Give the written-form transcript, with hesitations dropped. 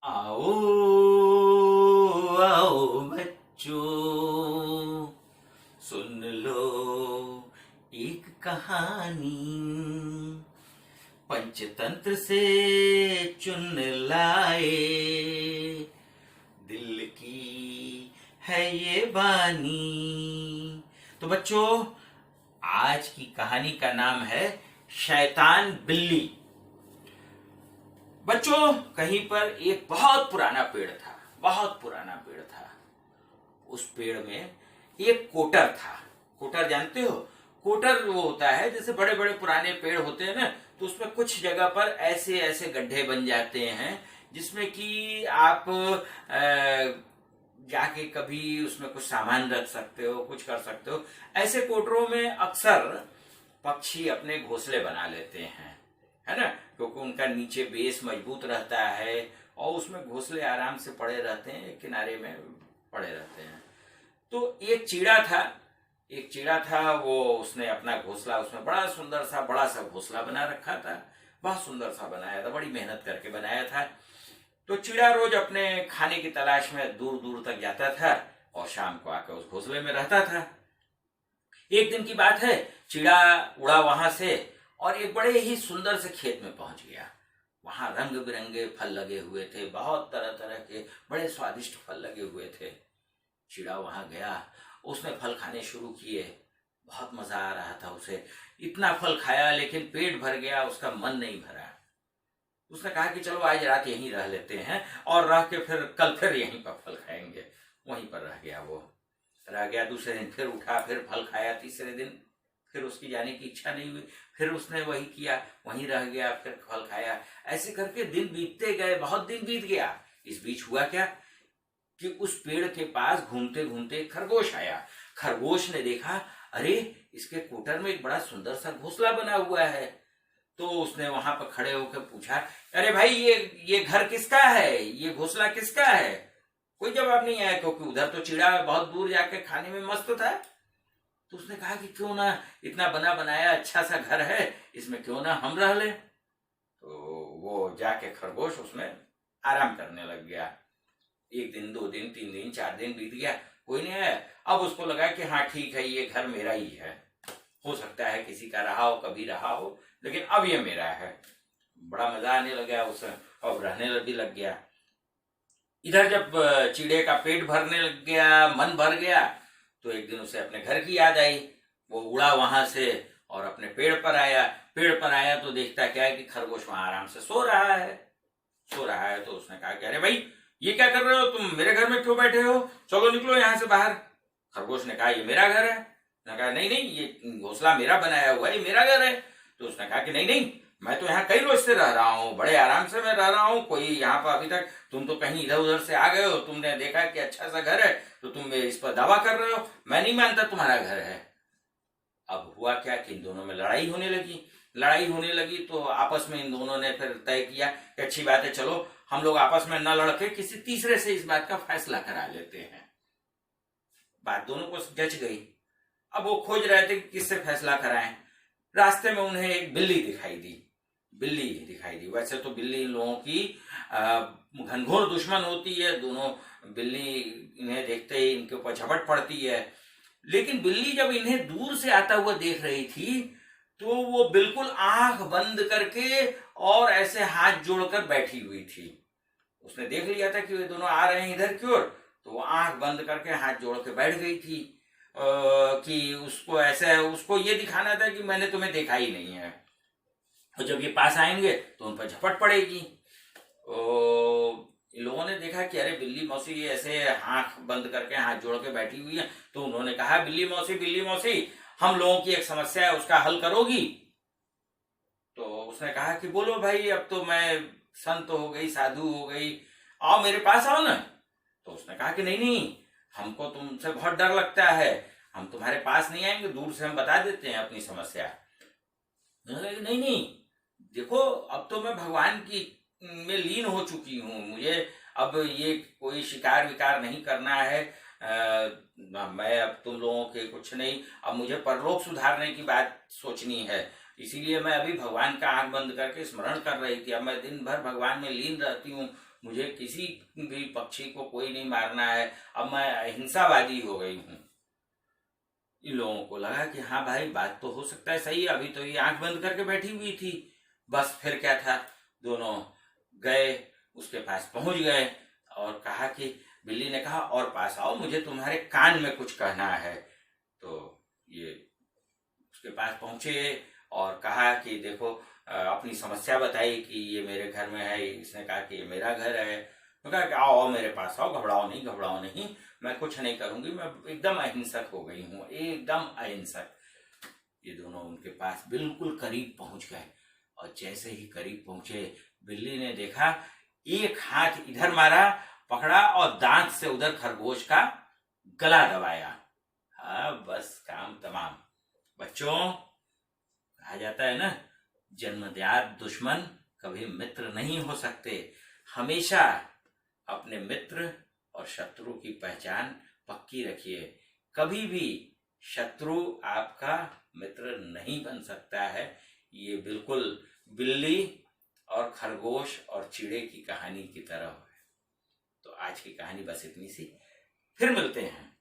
आओ आओ बच्चों, सुन लो एक कहानी। पंचतंत्र से चुन लाए, दिल की है ये बानी। तो बच्चों, आज की कहानी का नाम है शैतान बिल्ली। बच्चों, कहीं पर एक बहुत पुराना पेड़ था, बहुत पुराना पेड़ था। उस पेड़ में एक कोटर था। कोटर जानते हो? कोटर वो होता है जैसे बड़े बड़े पुराने पेड़ होते हैं ना, तो उसमें कुछ जगह पर ऐसे ऐसे गड्ढे बन जाते हैं जिसमें कि आप जाके कभी उसमें कुछ सामान रख सकते हो, कुछ कर सकते हो। ऐसे कोटरों में अक्सर पक्षी अपने घोंसले बना लेते हैं, है ना, क्योंकि उनका नीचे बेस मजबूत रहता है और उसमें घोंसले आराम से पड़े रहते हैं, किनारे में पड़े रहते हैं। तो एक चिड़ा था, वो उसने अपना घोंसला उसमें बड़ा सा घोंसला बना रखा था। बहुत सुंदर सा बनाया था, बड़ी मेहनत करके बनाया था। तो चिड़ा रोज अपने खाने की तलाश में दूर दूर तक जाता था और शाम को आकर उस घोंसले में रहता था। एक दिन की बात है, चिड़ा उड़ा वहां से और एक बड़े ही सुंदर से खेत में पहुंच गया। वहां रंग बिरंगे फल लगे हुए थे, बहुत तरह तरह के बड़े स्वादिष्ट फल लगे हुए थे। चिड़ा वहां गया, उसने फल खाने शुरू किए। बहुत मजा आ रहा था उसे। इतना फल खाया लेकिन पेट भर गया, उसका मन नहीं भरा। उसने कहा कि चलो आज रात यहीं रह लेते हैं और रह के फिर कल फिर यहीं पर फल खाएंगे। वहीं पर रह गया। वो रह गया। दूसरे दिन फिर उठा, फिर फल खाया। तीसरे दिन फिर उसकी जाने की इच्छा नहीं हुई, फिर उसने वही किया, वहीं रह गया, फिर फल खाया। ऐसे करके दिन बीतते गए, बहुत दिन बीत गया। इस बीच हुआ क्या कि उस पेड़ के पास घूमते घूमते खरगोश आया। खरगोश ने देखा, अरे इसके कोटर में एक बड़ा सुंदर सा घोंसला बना हुआ है। तो उसने वहां पर खड़े होकर पूछा, अरे भाई ये घर किसका है, ये घोंसला किसका है? कोई जवाब नहीं आया, क्योंकि उधर तो चिड़ा बहुत दूर जाके खाने में मस्त था। तो उसने कहा कि क्यों ना, इतना बना बनाया अच्छा सा घर है, इसमें क्यों ना हम रह लें। तो वो जाके खरगोश उसमें आराम करने लग गया। एक दिन, 2 दिन, 3 दिन, 4 दिन बीत गया, कोई नहीं आया। अब उसको लगा कि हाँ ठीक है, ये घर मेरा ही है। हो सकता है किसी का रहा हो, कभी रहा हो, लेकिन अब ये मेरा है। बड़ा मजा आने लगा उसे, अब रहने भी लग गया। इधर जब चीड़े का पेट भरने लग गया, मन भर गया, तो एक दिन उसे अपने घर की याद आई। वो उड़ा वहां से और अपने पेड़ पर आया। पेड़ पर आया तो देखता क्या है कि खरगोश वहां आराम से सो रहा है। तो उसने कहा कि अरे भाई, ये क्या कर रहे हो तुम, मेरे घर में क्यों बैठे हो, चलो निकलो यहाँ से बाहर। खरगोश ने कहा, ये मेरा घर है। उसने कहा, नहीं नहीं, ये घोंसला मेरा बनाया हुआ है, ये मेरा घर है। तो उसने कहा कि नहीं नहीं, मैं तो यहाँ कई रोज से रह रहा हूँ, बड़े आराम से मैं रह रहा हूँ। कोई यहाँ पर अभी तक, तुम तो कहीं इधर उधर से आ गए हो, तुमने देखा कि अच्छा सा घर है तो तुम इस पर दावा कर रहे हो। मैं नहीं मानता तुम्हारा घर है। अब हुआ क्या कि इन दोनों में लड़ाई होने लगी। तो आपस में इन दोनों ने फिर तय किया कि अच्छी बात है, चलो हम लोग आपस में न लड़के किसी तीसरे से इस बात का फैसला करा लेते हैं। बात दोनों को जच गई। अब वो खोज रहे थे कि किससे फैसला कराएं। रास्ते में उन्हें एक बिल्ली दिखाई दी। वैसे तो बिल्ली इन लोगों की घनघोर दुश्मन होती है। दोनों बिल्ली इन्हें देखते ही इनके ऊपर झपट पड़ती है। लेकिन बिल्ली जब इन्हें दूर से आता हुआ देख रही थी, तो वो बिल्कुल आंख बंद करके और ऐसे हाथ जोड़कर बैठी हुई थी। उसने देख लिया था कि वे दोनों आ रहे हैं इधर की ओर, तो वो आंख बंद करके हाथ जोड़ के बैठ गई थी कि उसको ये दिखाना था कि मैंने तुम्हें देखा ही नहीं है, और जब ये पास आएंगे तो उन पर झपट पड़ेगी। इन लोगों ने देखा कि अरे बिल्ली मौसी ये ऐसे आंख बंद करके हाथ जोड़ के बैठी हुई है। तो उन्होंने कहा, बिल्ली मौसी, हम लोगों की एक समस्या है, उसका हल करोगी? तो उसने कहा कि बोलो भाई, अब तो मैं संत हो गई, साधु हो गई, आओ मेरे पास आओ ना। तो उसने कहा कि नहीं नहीं, हमको तुमसे बहुत डर लगता है, हम तुम्हारे पास नहीं आएंगे, दूर से हम बता देते हैं अपनी समस्या। नहीं नहीं, देखो अब तो मैं भगवान की में लीन हो चुकी हूँ, मुझे अब ये कोई शिकार विकार नहीं करना है। मैं अब तुम लोगों के कुछ नहीं, अब मुझे परलोक सुधारने की बात सोचनी है। इसीलिए मैं अभी भगवान का आंख बंद करके स्मरण कर रही थी। अब मैं दिन भर भगवान में लीन रहती हूँ, मुझे किसी भी पक्षी को कोई नहीं मारना है, अब मैं अहिंसावादी हो गई हूं। इन लोगों को लगा कि हाँ भाई, बात तो हो सकता है सही, अभी तो ये आंख बंद करके बैठी हुई थी। बस फिर क्या था, दोनों गए, उसके पास पहुंच गए और कहा कि बिल्ली ने कहा और पास आओ, मुझे तुम्हारे कान में कुछ कहना है। तो ये उसके पास पहुंचे और कहा कि देखो, अपनी समस्या बताई कि ये मेरे घर में है। इसने कहा कि ये मेरा घर है। तो कहा कि आओ आओ मेरे पास आओ, घबराओ नहीं घबराओ नहीं, मैं कुछ नहीं करूंगी, मैं एकदम अहिंसक हो गई हूँ, एकदम अहिंसक। ये दोनों उनके पास बिल्कुल करीब पहुंच गए और जैसे ही करीब पहुंचे, बिल्ली ने देखा, एक हाथ इधर मारा, पकड़ा और दांत से उधर खरगोश का गला दबाया। हाँ, बस काम तमाम। बच्चों, कहा जाता है ना, जन्मजात दुश्मन कभी मित्र नहीं हो सकते। हमेशा अपने मित्र और शत्रु की पहचान पक्की रखिए। कभी भी शत्रु आपका मित्र नहीं बन सकता है। ये बिल्कुल बिल्ली और खरगोश और चिड़े की कहानी की तरह है। तो आज की कहानी बस इतनी सी, फिर मिलते हैं।